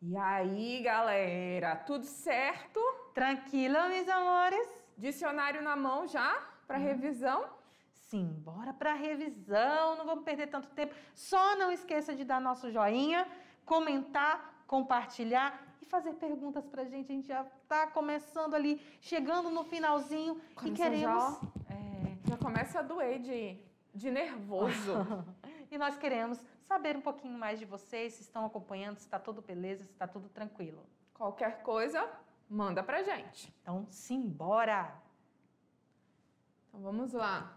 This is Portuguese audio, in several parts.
E aí, galera, tudo certo? Tranquilo, meus amores? Dicionário na mão já para revisão? Sim, bora para revisão, não vamos perder tanto tempo. Só não esqueça de dar nosso joinha, comentar, compartilhar e fazer perguntas pra gente. A gente já tá começando ali, chegando no finalzinho e queremos... Já começa a doer de nervoso. E nós queremos saber um pouquinho mais de vocês, se estão acompanhando, se está tudo beleza, se está tudo tranquilo. Qualquer coisa, manda pra gente. Então, simbora! Então vamos lá.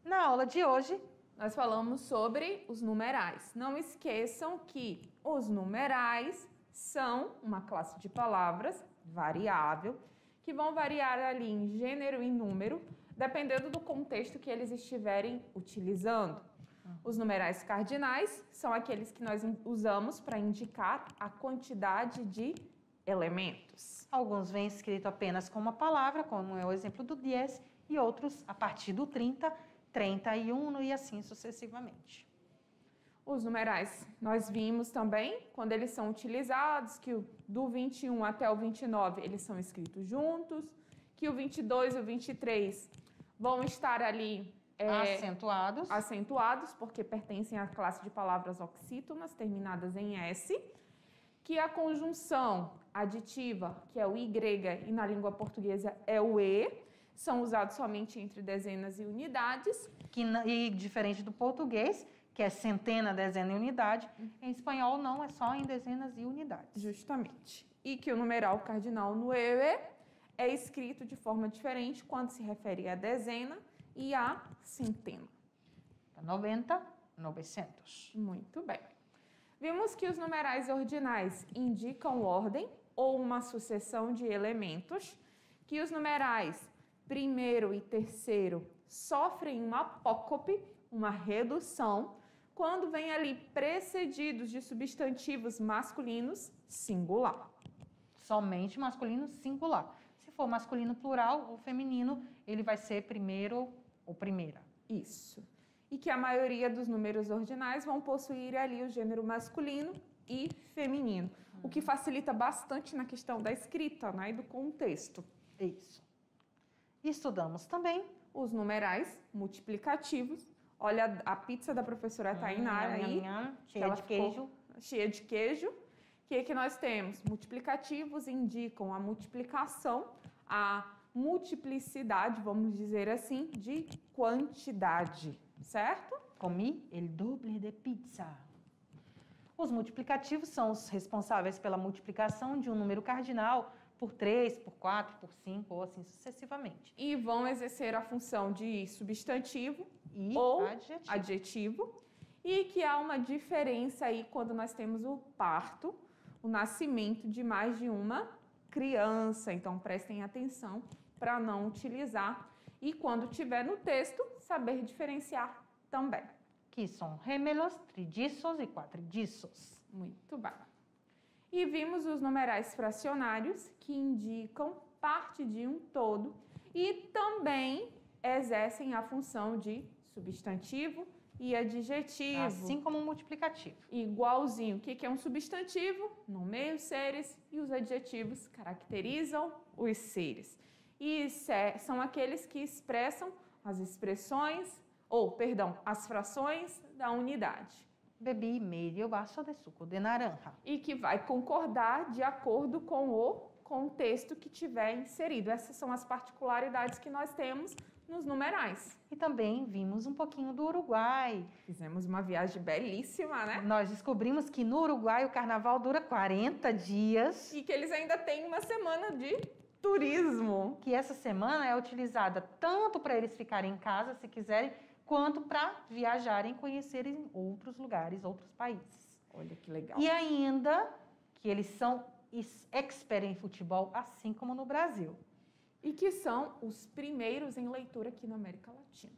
Na aula de hoje, Nós falamos sobre os numerais. Não esqueçam que os numerais são uma classe de palavras variável, que vão variar ali em gênero e número, dependendo do contexto que eles estiverem utilizando. Os numerais cardinais são aqueles que nós usamos para indicar a quantidade de elementos. alguns vêm escrito apenas com uma palavra, como é o exemplo do 10, e outros a partir do 30, 31 e assim sucessivamente. Os numerais nós vimos também, quando eles são utilizados, que do 21 até o 29 eles são escritos juntos, que o 22 e o 23 vão estar ali acentuados, porque pertencem à classe de palavras oxítonas, terminadas em S, que a conjunção aditiva, que é o Y, e na língua portuguesa é o E, são usados somente entre dezenas e unidades. E diferente do português, que é centena, dezena e unidade, em espanhol não, é só em dezenas e unidades. Justamente. E que o numeral cardinal no EE é escrito de forma diferente quando se refere à dezena e à centena. 90, 900. Muito bem. Vimos que os numerais ordinais indicam ordem ou uma sucessão de elementos, que os numerais primeiro e terceiro sofrem uma apócope, uma redução, quando vem ali precedidos de substantivos masculinos singular. Somente masculino singular. Se for masculino plural ou feminino, ele vai ser primeiro ou primeira. Isso. E que a maioria dos números ordinais vão possuir ali o gênero masculino e feminino, o que facilita bastante na questão da escrita, né, e do contexto. Isso. Estudamos também os numerais multiplicativos. Olha a pizza da professora Tainara aí, cheia de queijo. Cheia de queijo. Que nós temos? Multiplicativos indicam a multiplicação, a multiplicidade, vamos dizer assim, de quantidade, certo? Comi el doble de pizza. Os multiplicativos são os responsáveis pela multiplicação de um número cardinal por 3, por 4, por 5 ou assim sucessivamente. E vão exercer a função de substantivo ou adjetivo. E que há uma diferença aí quando nós temos o parto, o nascimento de mais de uma criança. Então, prestem atenção para não utilizar. E quando tiver no texto, saber diferenciar também. Que são gemelos, trediços e quadridiços. Muito bem. E vimos os numerais fracionários, que indicam parte de um todo e também exercem a função de substantivo e adjetivo. Assim como um multiplicativo. Igualzinho. O que é um substantivo? Nomeia os seres e os adjetivos caracterizam os seres. E são aqueles que expressam as expressões, as frações da unidade. Bebi meio vaso de suco de naranja. E que vai concordar de acordo com o contexto que tiver inserido. Essas são as particularidades que nós temos nos numerais. E também vimos um pouquinho do Uruguai. Fizemos uma viagem belíssima, né? Nós descobrimos que no Uruguai o carnaval dura 40 dias. E que eles ainda têm uma semana de turismo. Que essa semana é utilizada tanto para eles ficarem em casa, se quiserem, quanto para viajarem, conhecerem outros lugares, outros países. Olha que legal. E ainda que eles são expert em futebol, assim como no Brasil. E que são os primeiros em leitura aqui na América Latina.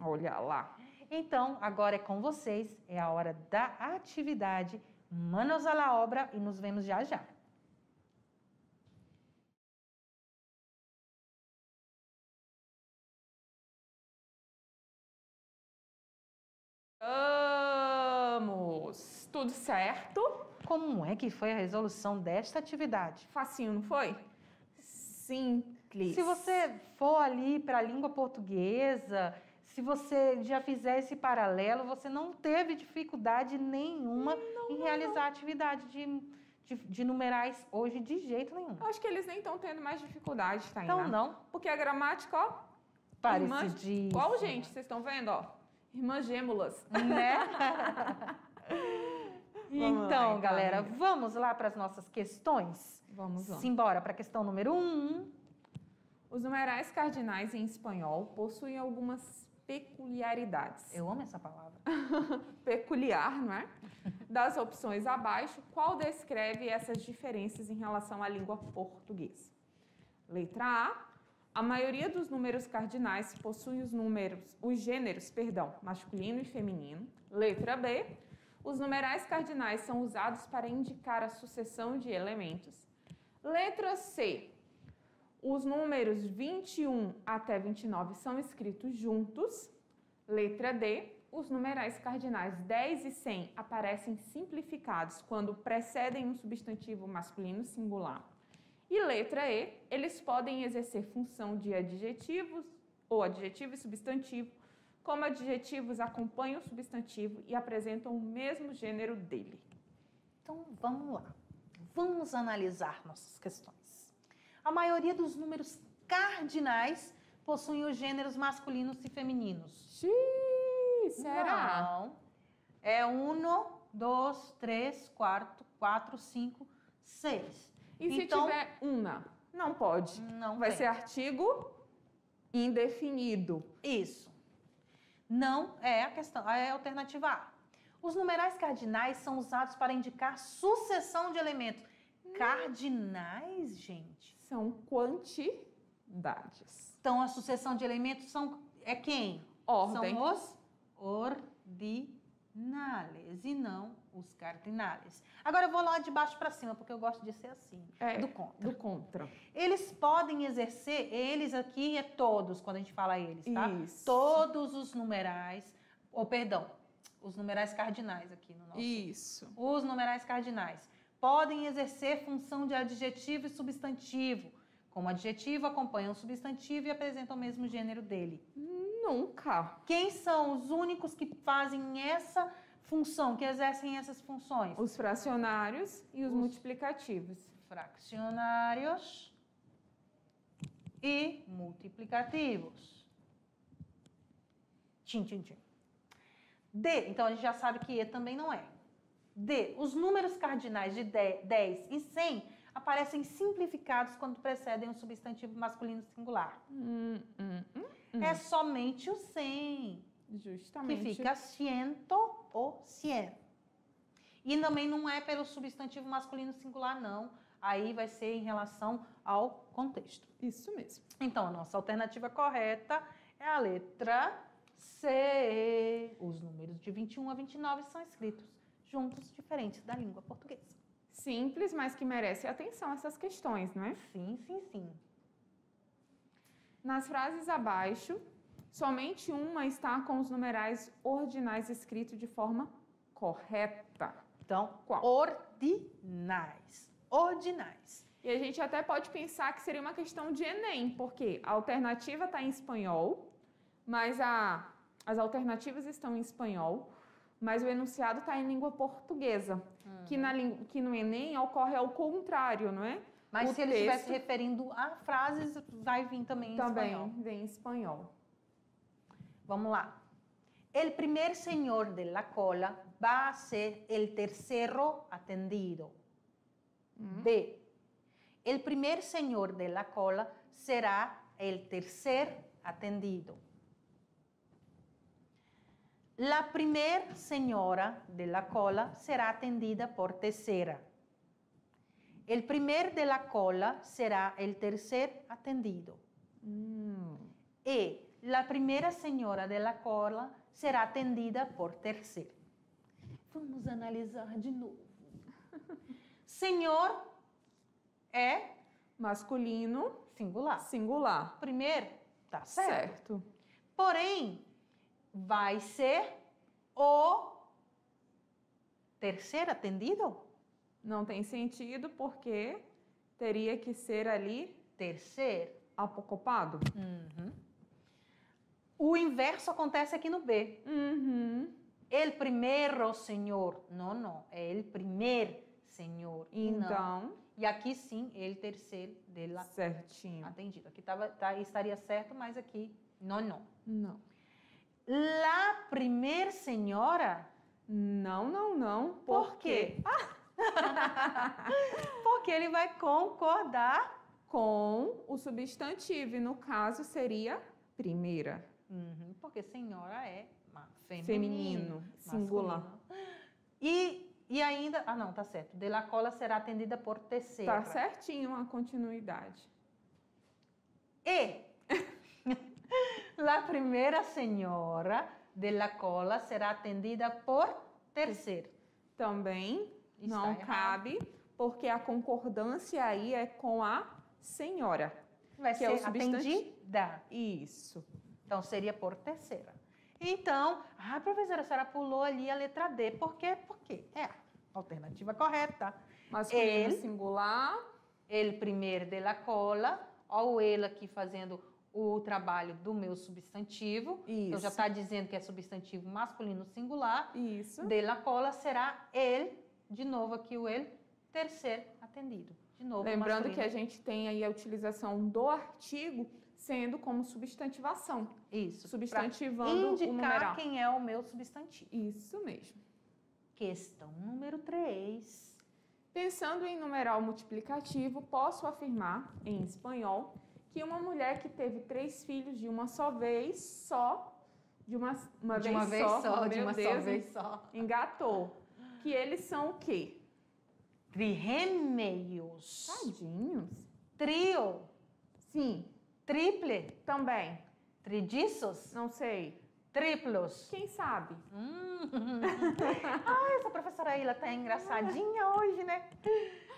Olha lá. Então, agora é com vocês, é a hora da atividade. Manos à la obra e nos vemos já já. Vamos! Tudo certo? como é que foi a resolução desta atividade? Facinho, não foi? Simples. Se você for ali para a língua portuguesa, se você já fizer esse paralelo, você não teve dificuldade nenhuma em realizar a atividade de numerais hoje de jeito nenhum. Eu acho que eles nem estão tendo mais dificuldade, Tainá. Então, não. Porque a gramática, ó, Parecidíssimo. igual, gente, vocês estão vendo, ó. Irmãs gêmulas. Né? Então, lá, galera, amiga. vamos lá para as nossas questões? Vamos lá. Simbora para a questão número 1. Os numerais cardinais em espanhol possuem algumas peculiaridades. Eu amo essa palavra. Peculiar, não é? Das opções abaixo, qual descreve essas diferenças em relação à língua portuguesa? Letra A maioria dos números cardinais possui os gêneros, masculino e feminino. Letra B, os numerais cardinais são usados para indicar a sucessão de elementos. Letra C, os números 21 até 29 são escritos juntos. Letra D, os numerais cardinais 10 e 100 aparecem simplificados quando precedem um substantivo masculino singular. E letra E, eles podem exercer função de adjetivos ou adjetivo e substantivo, como adjetivos acompanham o substantivo e apresentam o mesmo gênero dele. Então, vamos lá. Vamos analisar nossas questões. A maioria dos números cardinais possuem os gêneros masculinos e femininos. Xiii, será? Não. É 1, 2, 3, 4, 5, 6. E se Então, tiver uma? Não pode. Não Vai tem. ser artigo indefinido. Isso. Não é a questão, é a alternativa A. Os numerais cardinais são usados para indicar sucessão de elementos. Cardinais, gente? São quantidades. Então, a sucessão de elementos é quem? Ordem. São os ordinales e não os cardinais. Agora eu vou lá de baixo para cima, porque eu gosto de ser assim, do contra. Do contra. Eles podem exercer, eles aqui é todos, quando a gente fala eles, tá? Isso. Todos os numerais, os numerais cardinais aqui no nosso. Isso. Os numerais cardinais podem exercer função de adjetivo e substantivo. Como adjetivo, acompanham o substantivo e apresentam o mesmo gênero dele. Nunca. Quem são os únicos que fazem essa função, que exercem essas funções? Os fracionários e os multiplicativos. Fraccionários e multiplicativos. Tchim, tchim, tchim. D, então a gente já sabe que E também não é. D, os números cardinais de 10 e 100 aparecem simplificados quando precedem um substantivo masculino singular. É somente o 100. Justamente. Que fica ciento ou cien. E também não é pelo substantivo masculino singular, não. Aí vai ser em relação ao contexto. Isso mesmo. Então, a nossa alternativa correta é a letra C. Os números de 21 a 29 são escritos juntos, diferentes da língua portuguesa. Simples, mas que merece atenção essas questões, não é? Sim, sim, sim. Nas frases abaixo, somente uma está com os numerais ordinais escritos de forma correta. Então, Qual? ordinais. Ordinais. E a gente até pode pensar que seria uma questão de Enem, porque a alternativa está em espanhol, mas as alternativas estão em espanhol, mas o enunciado está em língua portuguesa, que no Enem ocorre ao contrário, não é? Mas O se ele texto estivesse referindo a frases, vai vir também em espanhol. também vem em espanhol. Vamos lá. El primer señor de la cola va a ser el tercero atendido. B. El primer señor de la cola será el tercer atendido. La primer señora de la cola será atendida por tercera. El primer de la cola será el tercer atendido. E. La primera señora de la cola será atendida por terceiro. Vamos analisar de novo. Senhor é Masculino, singular. singular. Primeiro, tá certo. Certo. Porém, vai ser o terceiro atendido? Não tem sentido porque teria que ser ali terceiro. apocopado. Uhum. O inverso acontece aqui no B. Uhum. El primero Senhor. Não. É el primer Senhor. Então, E aqui sim, el terceiro dela. certinho. Atendido. Aqui estaria certo, mas aqui não. Não. La primeira senhora. Não. Por quê? Porque ele vai concordar com o substantivo, e no caso seria primeira. Uhum, porque senhora é Feminino, singular. E ainda, não, tá certo. De la cola será atendida por terceira. Tá certinho a continuidade. E la primeira senhora de la cola será atendida por terceira. Também Está não errado. cabe, porque a concordância aí é com a senhora. Vai que é ser o substantivo. atendida. Isso. Então, seria por terceira. Então, professora, a senhora pulou ali a letra D. Por quê? Porque é a alternativa correta. Masculino Ele. singular. Ele primeiro de la cola. Olha o ele aqui fazendo o trabalho do meu substantivo. Isso. Então, já está dizendo que é substantivo masculino singular. Isso. De la cola será ele. De novo aqui o ele. Terceiro atendido. De novo Lembrando masculino. que a gente tem aí a utilização do artigo sendo como substantivação. Isso. Substantivando Pra o indicar numeral. quem é o meu substantivo. Isso mesmo. Questão número 3. Pensando em numeral multiplicativo, posso afirmar, em espanhol, que uma mulher que teve 3 filhos de uma só vez, de uma vez só. engatou. Que eles são o quê? Trigêmeos. Tadinhos. Trio. Sim, Triple. também. Trediços. Não sei. Triplos. Quem sabe? Essa professora Ila tá engraçadinha hoje, né?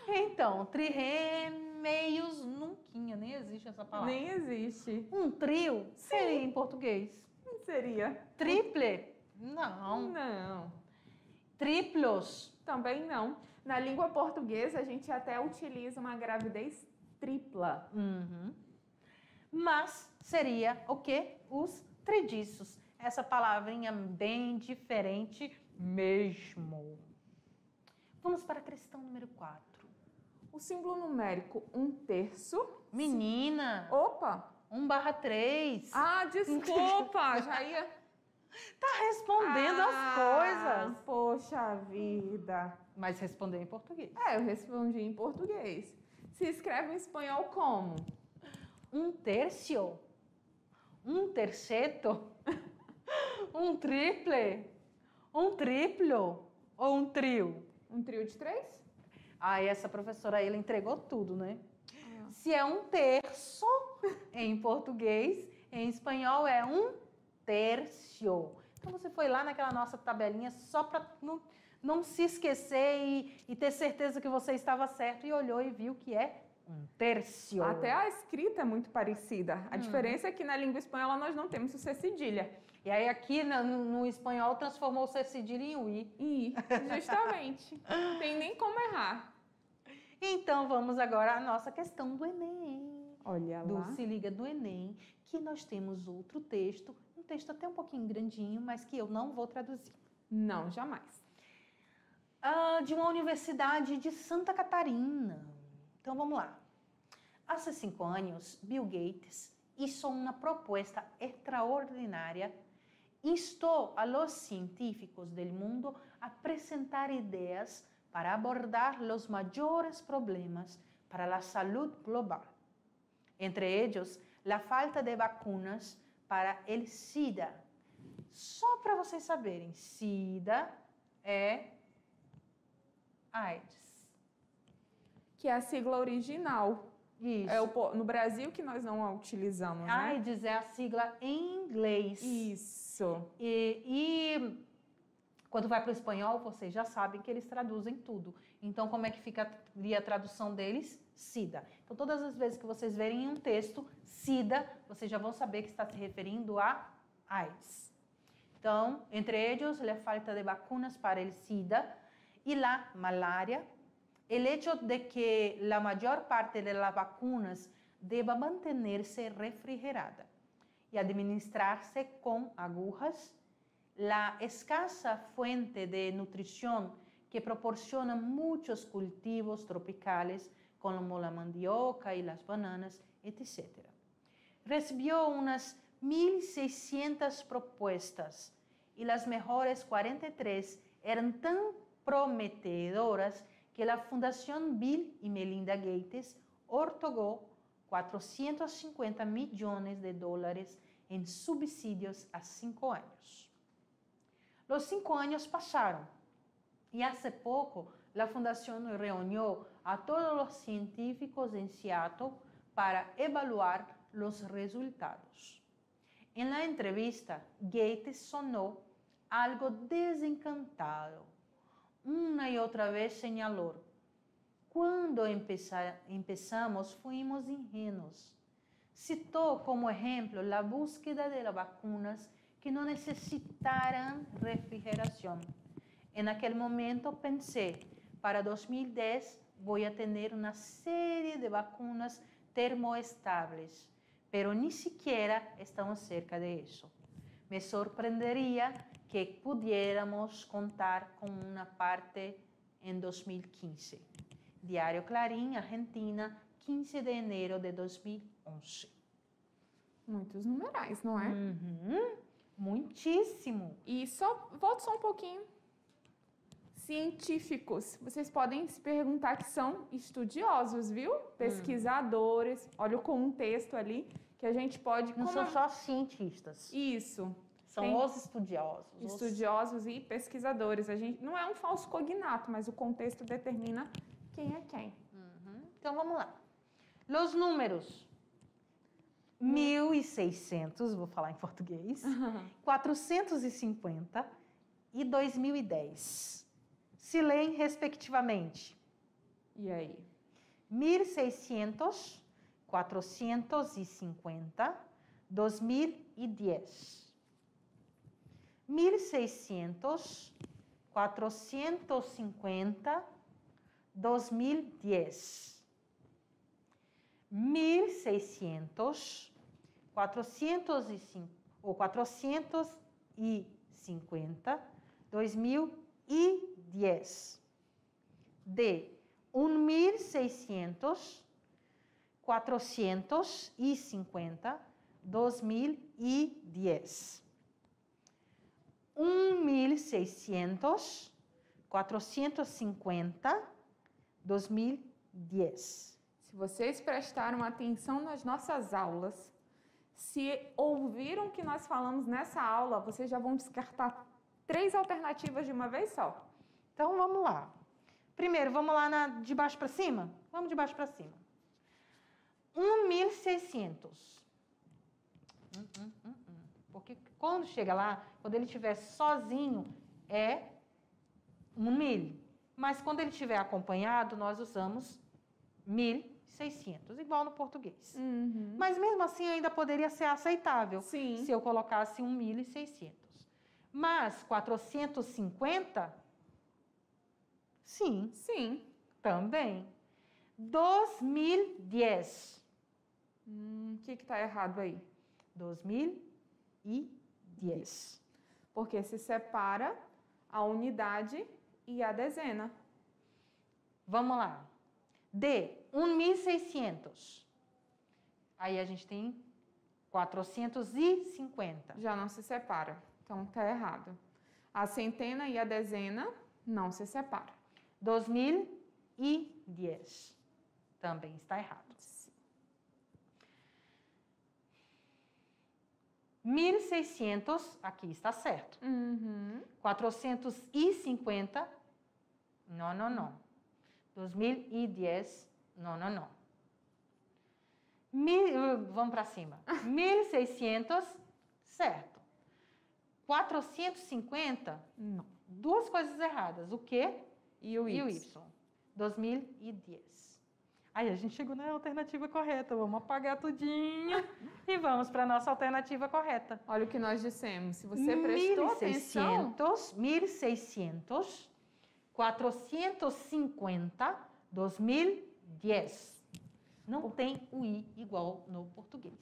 Então, trigêmeos, nunca, nem existe essa palavra. Nem existe. Um trio seria em português. Não seria. Triple? Não. Não. Triplos? Também não. Na língua portuguesa, a gente até utiliza uma gravidez tripla. Uhum. Mas seria o quê? Os trediços. Essa palavrinha bem diferente mesmo. Vamos para a questão número 4. O símbolo numérico 1/3. Menina, Opa! 1/3. Ah, desculpa! Já ia... Tá respondendo as coisas. Poxa vida. Mas respondeu em português. Eu respondi em português. Se escreve em espanhol como? Um terço? Um terceto? Um triple? Um triplo? Ou um trio? Um trio de 3? Essa professora, ela entregou tudo, né? Se é um terço em português, em espanhol é um tercio. Então, você foi lá naquela nossa tabelinha só para não se esquecer e ter certeza que você estava certo e olhou e viu que é um tercio. Até a escrita é muito parecida. A diferença é que na língua espanhola nós não temos o C cedilha. E aí aqui no espanhol transformou o C cedilha em I. I, justamente. Não tem nem como errar. Então, vamos agora à nossa questão do Enem. Olha lá. Se liga do Enem, que nós temos outro texto, um texto até um pouquinho grandinho, mas que eu não vou traduzir. Não, jamais. De uma universidade de Santa Catarina. Então, vamos lá. Há 5 anos, Bill Gates hizo uma proposta extraordinária. Instou a los científicos del mundo a apresentar ideias para abordar los mayores problemas para la salud global. Entre ellos, la falta de vacunas para el SIDA. Só para vocês saberem, SIDA é AIDS. Que é a sigla original. Isso. No Brasil que nós não a utilizamos, né? AIDS é a sigla em inglês. Isso. E quando vai para o espanhol, vocês já sabem que eles traduzem tudo. Então, como é que ficaria a tradução deles? SIDA. Então, todas as vezes que vocês verem em um texto SIDA, vocês já vão saber que está se referindo a AIDS. Então, entre eles, a falta de vacunas para el SIDA e la malária, el hecho de que la mayor parte de las vacunas deba mantenerse refrigerada y administrarse con agujas, la escasa fuente de nutrición que proporcionan muchos cultivos tropicales como la mandioca y las bananas, etc. Recibió unas 1.600 propuestas y las mejores 43 eran tan prometedoras que la Fundación Bill y Melinda Gates otorgó $450 millones en subsidios a 5 años. Los 5 años pasaron y hace poco la fundación reunió a todos los científicos en Seattle para evaluar los resultados. En la entrevista, Gates sonó algo desencantado. Una y otra vez señaló: cuando empezamos fuimos ingenuos. Citó como ejemplo la búsqueda de las vacunas que no necesitaran refrigeración. En aquel momento pensé, para 2010 voy a tener una serie de vacunas termoestables, pero ni siquiera estamos cerca de eso. Me sorprendería que pudiéramos contar con una parte en 2015. Diario Clarín, Argentina, 15 de enero de 2011. Muitos numerais, não é? Muitíssimo. E volto só um pouquinho. Científicos, vocês podem se perguntar que são estudiosos, viu? Pesquisadores. Olha o contexto ali que a gente pode... Não são só cientistas. Isso. São os estudiosos. Estudiosos e pesquisadores. A gente não é um falso cognato, mas o contexto determina quem é quem. Então vamos lá. Los números 1.600, vou falar em português, 450 e 2010. Se leem respectivamente. E aí? 1.600, 450, 2010. 1.600, 450, 2010. 1.600, 450, 2010. De 1.600, 450, 2010. 1.600, 450, 2010. Se vocês prestaram atenção nas nossas aulas, se ouviram o que nós falamos nessa aula, vocês já vão descartar 3 alternativas de uma vez só. Então, vamos lá. Primeiro, vamos lá de baixo para cima? Vamos de baixo para cima. 1.600. Porque quando chega lá, quando ele estiver sozinho, é 1.000. Mas quando ele estiver acompanhado, nós usamos 1.600, igual no português. Mas mesmo assim ainda poderia ser aceitável. Sim. Se eu colocasse 1.600. Mas 450, sim. Sim. Também. 2010. O que está errado aí? 2010. Porque se separa a unidade e a dezena. Vamos lá. De 1.600. Aí a gente tem 450. Já não se separa. Então, está errado. A centena e a dezena não se separam. 2010. Também está errado. 1.600, aqui está certo. 450, não. 2010, não. Vamos para cima. 1.600, certo. 450, não. 2 coisas erradas. O Q e o Y. E o Y. 2010. Aí a gente chegou na alternativa correta. Vamos apagar tudinho e vamos para a nossa alternativa correta. Olha o que nós dissemos. Se você prestou atenção... 1.600, 450, 2010. Não tem o I igual no português.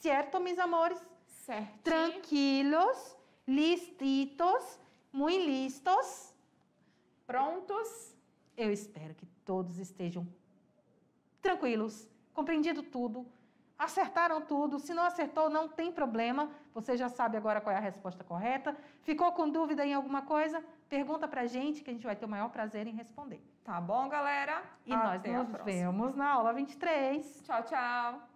Certo, mis amores? Certo. Tranquilos, listitos, muito listos. Prontos? Eu espero que todos estejam tranquilos, compreendido tudo, acertaram tudo. Se não acertou, não tem problema. Você já sabe agora qual é a resposta correta. Ficou com dúvida em alguma coisa? Pergunta pra gente que a gente vai ter o maior prazer em responder. Tá bom, galera? E nós nos vemos na aula 23. Tchau, tchau.